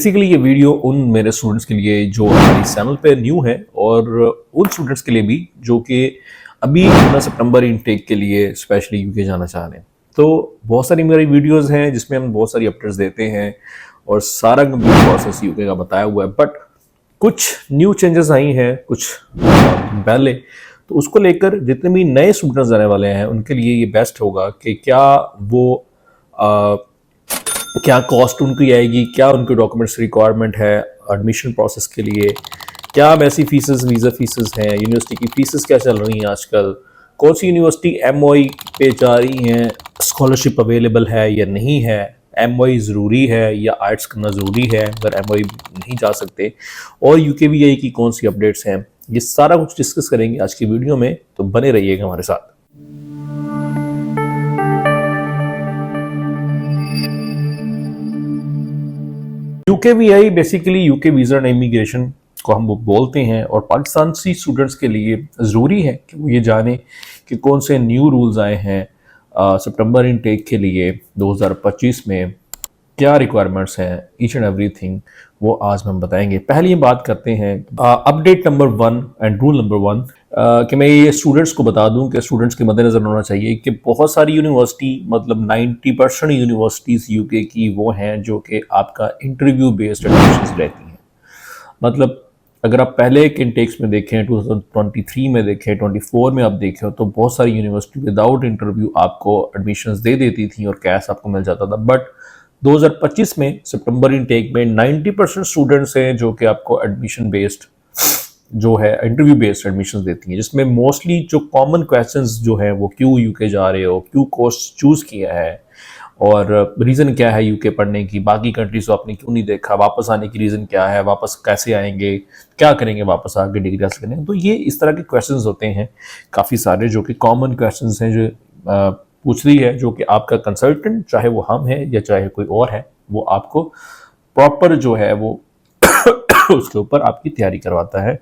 Basically ये video उन मेरे स्टूडेंट्स के लिए जो हमारे चैनल पे न्यू है और उन स्टूडेंट्स के लिए भी जो कि अभी अपना सितंबर इनटेक के लिए स्पेशली यूके जाना चाह रहे हैं। तो बहुत सारी मेरी वीडियोस हैं जिसमें हम बहुत सारी अपडेट्स देते हैं और सारा कंप्लीट प्रोसेस यूके का बताया हुआ है, बट कुछ न्यू चेंजेस आई हैं कुछ पहले, तो उसको लेकर जितने भी नए स्टूडेंट्स आने वाले हैं उनके लिए ये बेस्ट होगा कि क्या कॉस्ट उनकी आएगी, क्या उनके डॉक्यूमेंट्स रिक्वायरमेंट है एडमिशन प्रोसेस के लिए, क्या वैसी फीसेस वीज़ा फीसेस हैं, यूनिवर्सिटी की फीसेस क्या चल रही हैं आजकल, कौन सी यूनिवर्सिटी एमओई पे जा रही हैं, स्कॉलरशिप अवेलेबल है या नहीं है, एमओई ज़रूरी है या आर्ट्स करना ज़रूरी है अगर एमओई नहीं जा सकते, और यूकेवीआई की कौन सी अपडेट्स हैं, ये सारा कुछ डिस्कस करेंगे आज की वीडियो में। तो बने रहिएगा हमारे साथ। UKVI basically UK visa and immigration को हम बोलते हैं और पाकिस्तानी स्टूडेंट्स के लिए ज़रूरी है कि वो ये जाने कि कौन से न्यू रूल्स आए हैं सितंबर इनटेक के लिए 2025 में, क्या रिक्वायरमेंट्स हैं, ईच एंड एवरीथिंग वो आज हम बताएंगे। पहले बात करते हैं update number 1 and rule number 1 कि मैं ये स्टूडेंट्स को बता दूं कि स्टूडेंट्स के मद्देनजर होना चाहिए कि बहुत सारी यूनिवर्सिटी मतलब 90% यूनिवर्सिटीज़ यूके की वो हैं जो कि आपका इंटरव्यू बेस्ड एडमिशंस रहती हैं। मतलब अगर आप पहले के इनटेक्स में देखें, 2023 में देखें, 24 में आप देखें, तो बहुत सारी यूनिवर्सिटी विदाउट इंटरव्यू आपको एडमिशंस दे देती थी और कैश आपको मिल जाता था। बट 2025 में सितंबर इनटेक में 90% स्टूडेंट्स हैं जो कि आपको एडमिशन बेस्ड जो है इंटरव्यू बेस्ड एडमिशंस देती हैं, जिसमें मोस्टली जो कॉमन क्वेश्चंस जो हैं वो क्यों यूके जा रहे हो, क्यों कोर्स चूज़ किया है और रीज़न क्या है यूके पढ़ने की, बाकी कंट्रीज को आपने क्यों नहीं देखा, वापस आने की रीज़न क्या है, वापस कैसे आएंगे, क्या करेंगे वापस आके डिग्री हासिल करने। तो ये इस तरह के क्वेश्चंस होते हैं काफ़ी सारे जो कि कॉमन क्वेश्चंस हैं जो पूछ रही है, जो कि आपका कंसल्टेंट चाहे वो हम है या चाहे कोई और है वो आपको प्रॉपर जो है वो उसके ऊपर आपकी तैयारी करवाता है।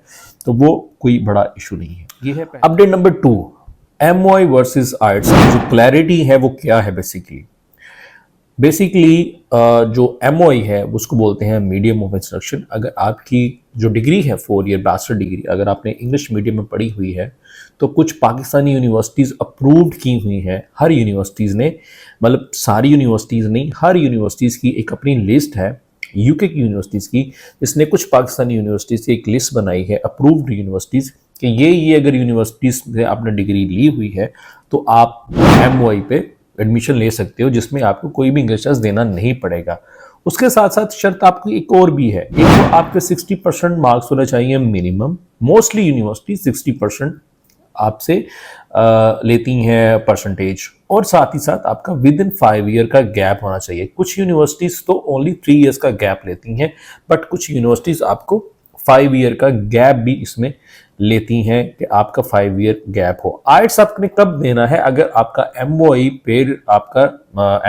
तो वो कोई बड़ा इशू नहीं है। ये है update number 2, MOI versus arts की जो क्लैरिटी है वो क्या है। बेसिकली जो एमओआई है उसको बोलते हैं मीडियम ऑफ इंस्ट्रक्शन। अगर आपकी जो डिग्री है 4 ईयर बैचलर डिग्री अगर आपने इंग्लिश मीडियम में पढ़ी हुई है तो कुछ पाकिस्तानी यूनिवर्सिटीज़ अप्रूव्ड की हुई हैं, हर यूनिवर्सिटीज़ ने, मतलब सारी यूनिवर्सिटीज़ नहीं, हर यूनिवर्सिटीज़ की एक अपनी लिस्ट है यूके की यूनिवर्सिटीज़ की, जिसने कुछ पाकिस्तानी यूनिवर्सिटीज़ की एक लिस्ट बनाई है अप्रूव्ड यूनिवर्सिटीज़ कि ये अगर यूनिवर्सिटीज़ से आपने डिग्री ली हुई है तो आप एमओआई पे एडमिशन ले सकते हो, जिसमें आपको कोई भी इंग्लिश टेस्ट देना नहीं पड़ेगा। उसके साथ साथ शर्त आपकी एक और भी है, एक तो आपके 60% मार्क्स होना चाहिए मिनिमम। मोस्टली यूनिवर्सिटी 60% आपसे लेती हैं परसेंटेज, और साथ ही साथ आपका विद इन 5 ईयर का गैप होना चाहिए। कुछ यूनिवर्सिटीज़ तो ओनली 3 ईयर्स का गैप लेती हैं, बट कुछ यूनिवर्सिटीज़ आपको 5 ईयर का गैप भी इसमें लेती हैं कि आपका 5 ईयर गैप हो। आर्ट्स आपने कब देना है, अगर आपका एमओआई पे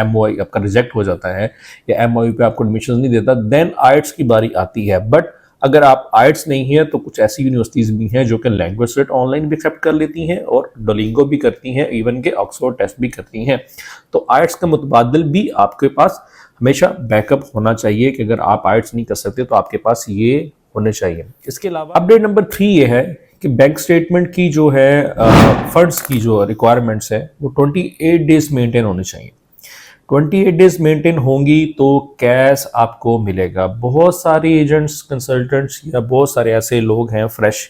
एमओआई आपका रिजेक्ट हो जाता है या एमओआई पे आपको एडमिशन नहीं देता, देन आर्ट्स की बारी आती है। बट अगर आप आर्ट्स नहीं है तो कुछ ऐसी यूनिवर्सिटीज़ भी हैं जो कि लैंग्वेज सेट ऑनलाइन भी एक्सेप्ट कर लेती हैं और डोलिंगो भी करती हैं, इवन के ऑक्सफोर्ड टेस्ट भी करती हैं। तो आर्ट्स का मुतबादल भी आपके पास हमेशा बैकअप होना चाहिए कि अगर आप आर्ट्स नहीं कर सकते तो आपके पास ये होने चाहिए। इसके अलावा अपडेट नंबर 3 ये है कि बैंक स्टेटमेंट की जो है फंड्स की जो रिक्वायरमेंट्स है वो 28 डेज मेंटेन होने चाहिए। 28 डेज मेंटेन होंगी तो कैश आपको मिलेगा। बहुत सारे एजेंट्स, कंसल्टेंट्स या बहुत सारे ऐसे लोग हैं, फ्रेश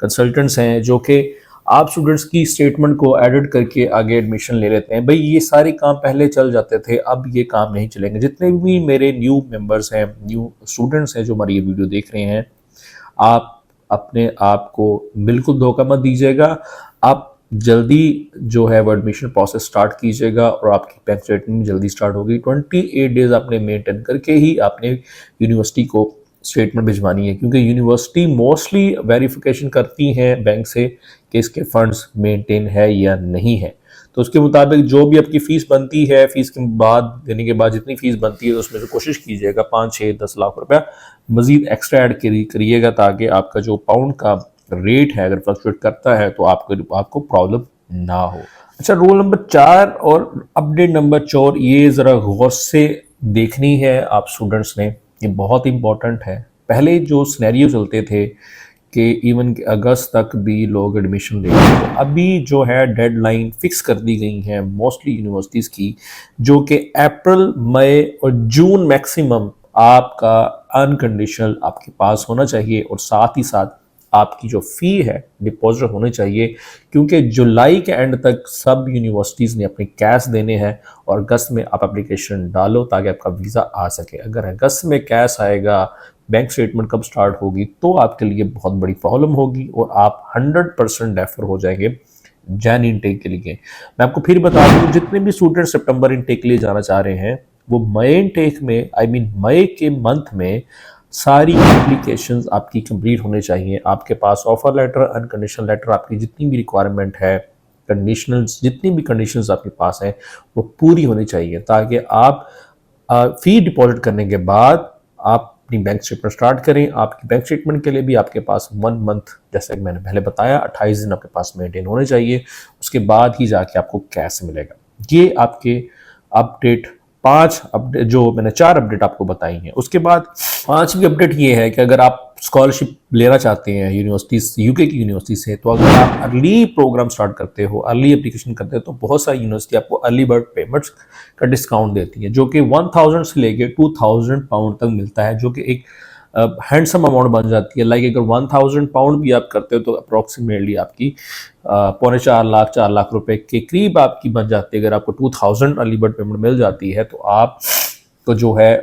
कंसल्टेंट्स हैं जो कि आप स्टूडेंट्स की स्टेटमेंट को एडिट करके आगे एडमिशन ले लेते हैं। भाई ये सारे काम पहले चल जाते थे, अब ये काम नहीं चलेंगे। जितने भी मेरे न्यू मेंबर्स हैं, न्यू स्टूडेंट्स हैं जो हमारी ये वीडियो देख रहे हैं, आप अपने आप को बिल्कुल धोखा मत दीजिएगा। आप जल्दी जो है वो एडमिशन प्रोसेस स्टार्ट कीजिएगा और आपकी बैंक स्टेटमेंट जल्दी स्टार्ट होगी। 28 डेज आपने मेंटेन करके ही आपने यूनिवर्सिटी को स्टेटमेंट भिजवानी है, क्योंकि यूनिवर्सिटी मोस्टली वेरिफिकेशन करती हैं बैंक से कि इसके फंड्स मेंटेन है या नहीं है। तो उसके मुताबिक जो भी आपकी फ़ीस बनती है, फ़ीस के बाद देने के बाद जितनी फ़ीस बनती है उसमें से कोशिश कीजिएगा 5, 6, 10 लाख रुपया मज़ीद एक्स्ट्रा ऐड करिएगा, ताकि आपका जो पाउंड का रेट है अगर फ्लक्चुएट करता है तो आपको प्रॉब्लम ना हो। अच्छा, रूल नंबर 4 और अपडेट नंबर 4 ये ज़रा गौर से देखनी है आप स्टूडेंट्स ने ये बहुत इंपॉर्टेंट है। पहले जो सिनेरियो चलते थे कि इवन अगस्त तक भी लोग एडमिशन ले रहे थे, तो अभी जो है डेडलाइन फिक्स कर दी गई है मोस्टली यूनिवर्सिटीज़ की, जो कि अप्रैल, मई और जून मैक्सिमम आपका अनकंडीशनल आपके पास होना चाहिए, और साथ ही साथ आपकी जो फ़ी है डिपॉजिट होनी चाहिए, क्योंकि जुलाई के एंड तक सब यूनिवर्सिटीज़ ने अपने कैश देने हैं और अगस्त में आप एप्लीकेशन डालो ताकि आपका वीज़ा आ सके। अगर अगस्त में कैश आएगा, बैंक स्टेटमेंट कब स्टार्ट होगी, तो आपके लिए बहुत बड़ी प्रॉब्लम होगी और आप 100% डेफर हो जाएंगे जैन इनटेक के लिए। मैं आपको फिर बता दूं, जितने भी स्टूडेंट सितंबर इनटेक के लिए जाना चाह रहे हैं वो मई इनटेक में, मई के मंथ में सारी एप्लीकेशंस आपकी कंप्लीट होने चाहिए। आपके पास ऑफर लेटर, अनकंडीशनल लेटर, आपकी जितनी भी रिक्वायरमेंट है, कंडीशनल्स, जितनी भी कंडीशंस आपके पास हैं वो पूरी होनी चाहिए, ताकि आप फी डिपॉजिट करने के बाद आप अपनी बैंक स्टेटमेंट स्टार्ट करें। आपकी बैंक स्टेटमेंट के लिए भी आपके पास 1 मंथ, जैसे कि मैंने पहले बताया, 28 दिन आपके पास मेंटेन होने चाहिए, उसके बाद ही जाके आपको कैश मिलेगा। ये आपके अपडेट 5 अपडेट, जो मैंने 4 अपडेट आपको बताई हैं। उसके बाद 5वीं अपडेट ये है कि अगर आप स्कॉलरशिप लेना चाहते हैं यूनिवर्सिटीज, यूके की यूनिवर्सिटी से, तो अगर आप अर्ली प्रोग्राम स्टार्ट करते हो, अर्ली एप्लीकेशन करते हो, तो बहुत सारी यूनिवर्सिटी आपको अर्ली बर्ड पेमेंट्स का डिस्काउंट देती है, जो कि 1000 से लेके 2000 पाउंड तक मिलता है, जो कि एक हैंडसम अमाउंट बन जाती है। लाइक अगर 1000 पाउंड भी आप करते हो तो अप्रोक्सीमेटली आपकी 4.25 लाख रुपए के करीब आपकी बन जाती है। अगर आपको 2000 अर्ली बर्ड पेमेंट मिल जाती है तो आप तो जो है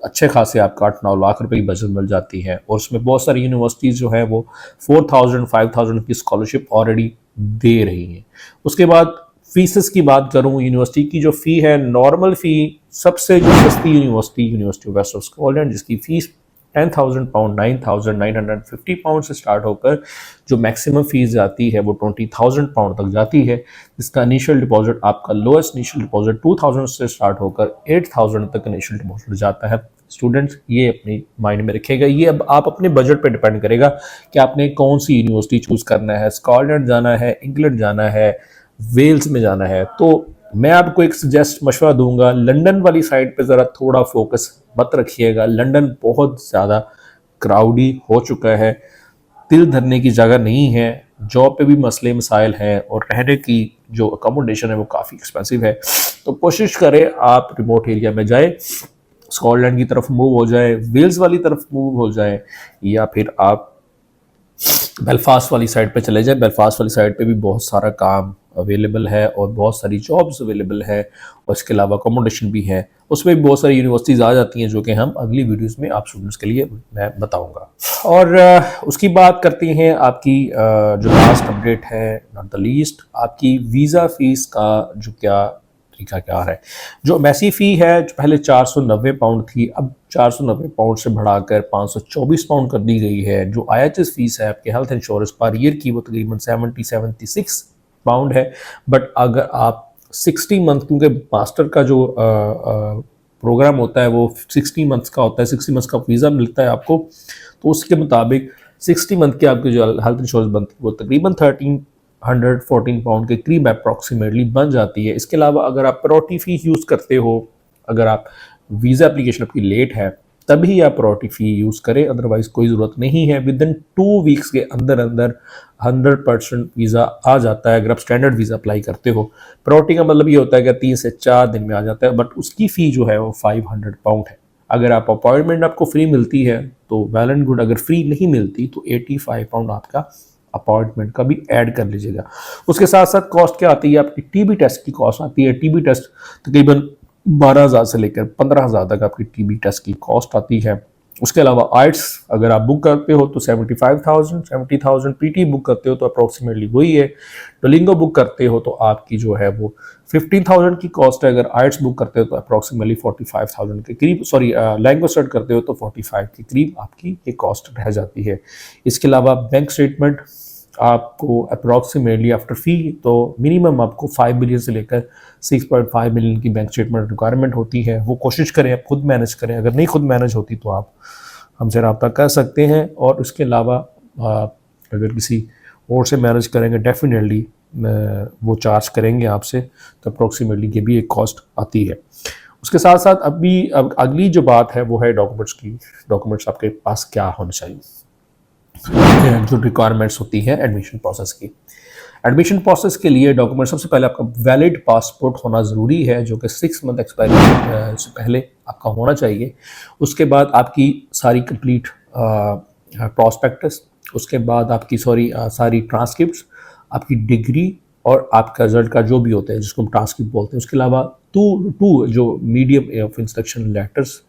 अच्छे खासे आपका 8-9 लाख रुपए की बचत मिल जाती है। और उसमें बहुत सारी यूनिवर्सिटीज़ जो है वो 4000-5000 की स्कॉलरशिप ऑलरेडी दे रही हैं। उसके बाद फीसेस की बात करूं, यूनिवर्सिटी की जो फ़ी है, नॉर्मल फ़ी सबसे जो सस्ती University of West of Scotland, जिसकी फ़ीस 10,000 पाउंड, 9,950 पाउंड से स्टार्ट होकर जो मैक्सिमम फीस जाती है वो 20,000 पाउंड तक जाती है, जिसका इनिशियल डिपॉजिट, आपका लोएस्ट इनिशियल डिपॉजिट 2,000 से स्टार्ट होकर 8,000 तक इनिशियल डिपॉजिट जाता है। स्टूडेंट्स ये अपनी माइंड में रखेगा। ये अब आप अपने बजट पे डिपेंड करेगा कि आपने कौन सी यूनिवर्सिटी चूज़ करना है, स्कॉटलैंड जाना है, इंग्लैंड जाना है, वेल्स में जाना है। तो मैं आपको एक सजेस्ट मशवरा दूंगा, लंदन वाली साइड पे ज़रा थोड़ा फोकस मत रखिएगा। लंदन बहुत ज़्यादा क्राउडी हो चुका है, दिल धरने की जगह नहीं है, जॉब पे भी मसले मसाइल हैं और रहने की जो अकोमोडेशन है वो काफ़ी एक्सपेंसिव है। तो कोशिश करें आप रिमोट एरिया में जाए, स्कॉटलैंड की तरफ मूव हो जाए, वेल्स वाली तरफ मूव हो जाए, या फिर आप बेलफास्ट वाली साइड पे चले जाए। बेलफास्ट वाली साइड पे भी बहुत सारा काम अवेलेबल है और बहुत सारी जॉब्स अवेलेबल है, और इसके अलावा अकोमोडेशन भी है। उसमें भी बहुत सारी यूनिवर्सिटीज़ आ जाती हैं, जो कि हम अगली वीडियोस में आप स्टूडेंट्स के लिए मैं बताऊंगा। और उसकी बात करते हैं आपकी जो लास्ट अपडेट है, नॉट द लीस्ट, आपकी वीज़ा फ़ीस का जो क्या तरीका क्या है। जो मैसी फ़ी है, जो पहले 490 पाउंड थी, अब 490 पाउंड से बढ़ाकर 524 पाउंड कर दी गई है। जो IHS फीस है आपके हेल्थ इंश्योरेंस पर ईयर की, वो तकरीबन 76 पाउंड है। बट अगर आप 60 मंथ, क्योंकि मास्टर का जो प्रोग्राम होता है वो 60 मंथ्स का होता है, 60 मंथ्स का वीज़ा मिलता है आपको, तो उसके मुताबिक 60 मंथ की आपकी जो हेल्थ इंश्योरेंस बनती है वो तकरीबन 1314 पाउंड के करीब अप्रॉक्सीमेटली बन जाती है। इसके अलावा अगर आप प्रायोरिटी फ़ी यूज़ करते हो, अगर आप वीज़ा एप्लीकेशन आपकी लेट है तभी आप प्रायोरिटी फ़ी यूज़ करें, अदरवाइज़ कोई ज़रूरत नहीं है। विद इन 2 वीक्स के अंदर अंदर 100% वीज़ा आ जाता है अगर आप स्टैंडर्ड वीज़ा अप्लाई करते हो। प्रायोरिटी का मतलब ये होता है कि 3 से 4 दिन में आ जाता है, बट उसकी फ़ी जो है वो 500 पाउंड है। अगर आप अपॉइंटमेंट आपको फ्री मिलती है तो वेल एंड गुड, अगर फ्री नहीं मिलती तो 85 पाउंड आपका अपॉइंटमेंट का भी ऐड कर लीजिएगा। उसके साथ साथ कॉस्ट क्या आती है आपकी, टीबी टेस्ट की कॉस्ट आती है। टीबी टेस्ट तकरीबन 12,000 से लेकर 15,000 तक आपकी टीबी टेस्ट की कॉस्ट आती है। उसके अलावा आइट्स अगर आप बुक करते हो तो 75,000, 70,000, पीटी बुक करते हो तो अप्रॉक्सीमेटली वही है। डुओलिंगो बुक करते हो तो आपकी जो है वो 15,000 की कॉस्ट है। अगर आइट्स बुक करते हो तो अप्रॉक्सीमेटली 45,000 के करीब, सॉरी लैंग्वेज स्टार्ट करते हो तो 45 के करीब आपकी ये कॉस्ट रह जाती है। इसके अलावा बैंक स्टेटमेंट आपको अप्रॉक्सीमेटली आफ्टर फ़ी तो मिनिमम आपको 5 बिलियन से लेकर 6.5 मिलियन की बैंक स्टेटमेंट रिक्वायरमेंट होती है। वो कोशिश करें आप खुद मैनेज करें, अगर नहीं खुद मैनेज होती तो आप हमसे रब्ता कर सकते हैं। और उसके अलावा अगर किसी और से मैनेज करेंगे डेफिनेटली वो चार्ज करेंगे आपसे, तो अप्रॉक्सीमेटली ये भी एक कॉस्ट आती है। उसके साथ साथ अब अगली जो बात है वो है डॉक्यूमेंट्स की। डॉक्यूमेंट्स आपके पास क्या होने चाहिए, जो रिक्वायरमेंट्स होती है एडमिशन प्रोसेस की। एडमिशन प्रोसेस के लिए डॉक्यूमेंट सबसे पहले आपका वैलिड पासपोर्ट होना ज़रूरी है, जो कि 6 मंथ एक्सपायरी से पहले आपका होना चाहिए। उसके बाद आपकी सारी कंप्लीट प्रॉस्पेक्टस, उसके बाद आपकी सारी ट्रांसक्रिप्ट्स, आपकी डिग्री और आपका रिजल्ट का जो भी होता है जिसको हम ट्रांसक्रिप्ट बोलते हैं। उसके अलावा टू जो मीडियम ऑफ इंस्ट्रक्शन लेटर्स,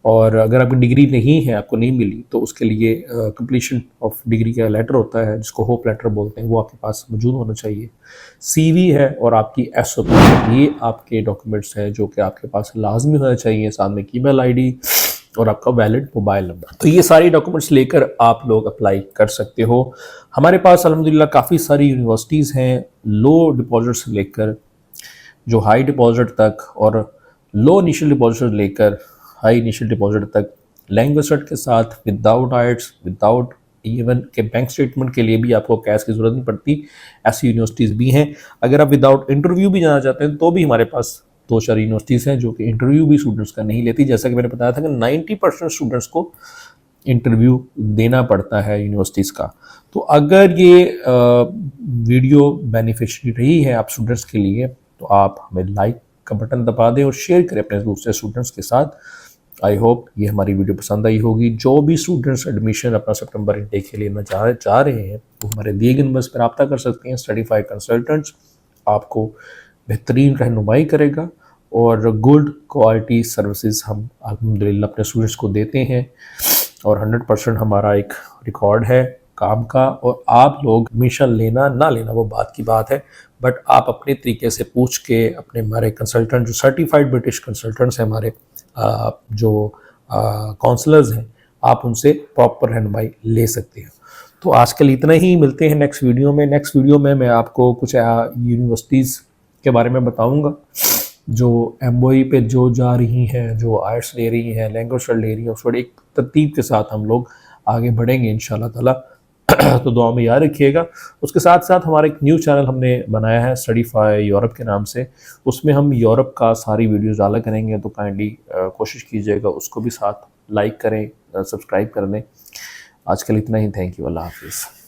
और अगर आपकी डिग्री नहीं है, आपको नहीं मिली, तो उसके लिए कंप्लीशन ऑफ डिग्री का लेटर होता है जिसको होप लेटर बोलते हैं, वो आपके पास मौजूद होना चाहिए। सीवी है और आपकी एसओपी, ये आपके डॉक्यूमेंट्स हैं जो कि आपके पास लाजमी होना चाहिए। साथ में ईमेल आईडी और आपका वैलिड मोबाइल नंबर। तो ये सारी डॉक्यूमेंट्स लेकर आप लोग अप्लाई कर सकते हो। हमारे पास अल्हम्दुलिल्लाह काफ़ी सारी यूनिवर्सिटीज़ हैं, लो डिपॉजिट से लेकर जो हाई डिपॉजिट तक, और लो इनिशियल डिपॉजिट से लेकर हाई इनिशियल डिपॉजिट तक, लैंग्वेज सेट के साथ, विदाउट आइट्स, विदाउट इवन के बैंक स्टेटमेंट के लिए भी आपको कैश की ज़रूरत नहीं पड़ती, ऐसी यूनिवर्सिटीज़ भी हैं। अगर आप विदाउट इंटरव्यू भी जाना चाहते हैं तो भी हमारे पास 2-4 यूनिवर्सिटीज़ हैं जो कि इंटरव्यू भी स्टूडेंट्स का नहीं लेती। जैसा कि मैंने बताया था कि 90% स्टूडेंट्स को इंटरव्यू देना पड़ता है यूनिवर्सिटीज़ का। तो अगर ये वीडियो बेनिफिशियरी रही है आप स्टूडेंट्स के लिए, तो आप हमें लाइक का बटन दबा दें और शेयर करें अपने दूसरे स्टूडेंट्स के साथ। आई होप ये हमारी वीडियो पसंद आई होगी। जो भी स्टूडेंट्स एडमिशन अपना सितंबर इनटेक के लिए लेना चाह रहे हैं वो हमारे दिए गए नंबर्स पर रब्ता कर सकते हैं। स्टडीफाई कंसल्टेंट्स आपको बेहतरीन रहनुमाई करेगा और गुड क्वालिटी सर्विसेज हम अल्हम्दुलिल्लाह अपने स्टूडेंट्स को देते हैं, और 100% हमारा एक रिकॉर्ड है काम का। और आप लोग एडमिशन लेना ना लेना वो बात की बात है, बट आप अपने तरीके से पूछ के अपने हमारे कंसल्टेंट जो सर्टिफाइड ब्रिटिश कंसल्टेंट्स हैं, हमारे जो काउंसलर्स हैं, आप उनसे प्रॉपर रहनुमाई ले सकते हैं। तो आज के लिए इतना ही, मिलते हैं नेक्स्ट वीडियो में। नेक्स्ट वीडियो में मैं आपको कुछ यूनिवर्सिटीज़ के बारे में बताऊंगा जो एमओई पे जो जा रही हैं, जो आइट्स ले रही हैं, लैंग्वेज ले रही हैं, उस पर एक तरतीब के साथ हम लोग आगे बढ़ेंगे इंशाल्लाह ताला। तो दुआ में याद रखिएगा। उसके साथ साथ हमारा एक न्यूज़ चैनल हमने बनाया है स्टडीफाई यूरोप के नाम से, उसमें हम यूरोप का सारी वीडियोस डाला करेंगे, तो काइंडली कोशिश कीजिएगा उसको भी साथ लाइक करें, सब्सक्राइब कर लें। आज के लिए इतना ही। Thank you. अल्लाह हाफिज़।